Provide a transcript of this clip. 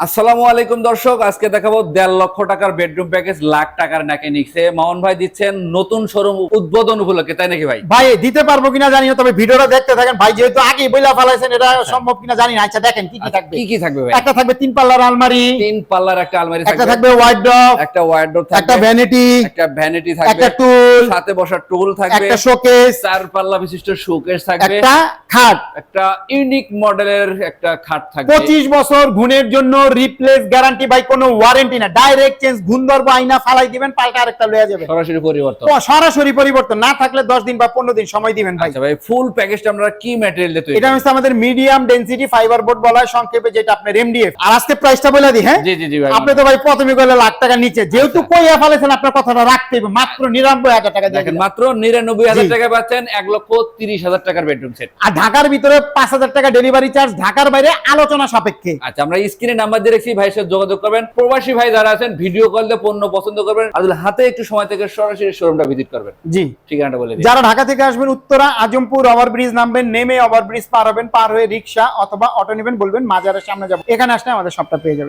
আসসালামু আলাইকুম দর্শক, আজকে দেখাবো 1.5 লক্ষ টাকার বেডরুম প্যাকেজ লাখ টাকার নাকি নিচ্ছে মামুন ভাই দিচ্ছেন নতুন শোরুম উদ্বোধন উপলক্ষে, তাই নাকি ভাই? ভাই দিতে পারবো কিনা জানি না, তবে ভিডিওটা দেখতে থাকেন ভাই, যেহেতু আগে বইলা ফেলাইছেন এটা সম্ভব কিনা জানি না। আচ্ছা দেখেন কি কি থাকবে। কি কি থাকবে ভাই? একটা থাকবে 3 পাল্লার আলমারি, 3 পাল্লার একটা আলমারি একটা থাকবে, থাকবে ওয়ার্ডরোব, একটা ওয়ার্ডরোব থাকবে, একটা ভ্যানিটি, একটা ভ্যানিটি থাকবে, একটা টুল, সাথে বসার টুল থাকবে, একটা শোকেস, 4 পাল্লা বিশিষ্ট শোকেস থাকবে, একটা খাট, একটা ইউনিক মডেলের একটা খাট থাকবে, 25 বছর গুণের জন্য রিপ্লেস গ্যারান্টি ভাই, কোনো ওয়ারেন্টি না, ডাইরেক্ট চেঞ্জ, গুণ ধরবো আইনা ফালাই দিবেন, পাল্টা আরেকটা লয়ে যাবেন, সরাসরি পরিবর্তন। সরাসরি পরিবর্তন, না থাকলে 10 দিন বা 15 দিন সময় দিবেন ভাই। আচ্ছা ভাই, ফুল প্যাকেজটা আমরা কি ম্যাটেরিয়াল দিয়ে তৈরি? এটা হচ্ছে আমাদের মিডিয়াম ডেনসিটি ফাইবার বোর্ড বলা হয় সংক্ষেপে, যেটা আপনার এমডিএফ। আর আজকে প্রাইসটা বলে দিই। হ্যাঁ জি জি জি ভাই, আপনি তো ভাই প্রথমে কইলে লাখ টাকা নিচে, যেহেতু কইয়া ফেলেছেন আপনার কথাটা রাখতে হবে, মাত্র 99,000 টাকা দিয়ে দেখেন দিলাম। মাত্র 99,000 টাকা পাচ্ছেন 1,30,000 টাকার বেডরুম সেট। আর ঢাকার ভিতরে 5,000 টাকা ডেলিভারি চার্জ, ঢাকার বাইরে আলোচনা সাপেক্ষে। আচ্ছা, আমরা স্ক্রিনে নাম্বার দিয়ে রেখেছি, ভাইয়ের সাথে যোগাযোগ করবেন। প্রবাসী ভাই যারা আছেন ভিডিও কল দিয়ে পণ্য পছন্দ করবেন, আর যদি হাতে একটু সময় থেকে সরাসরি শোরুমটা ভিজিট করবেন। জি, ঠিকানাটা বলে দিই। যারা ঢাকা থেকে আসবেন উত্তরা আজমপুর ওভারব্রিজ নামবেন, নেমে ওভারব্রিজ পার হবেন, পার হয়ে রিক্সা অথবা অটো নেবেন, বলবেন মাজারের সামনে যাব, এখানে আসলে আমাদের সবটা পেয়ে যাবেন।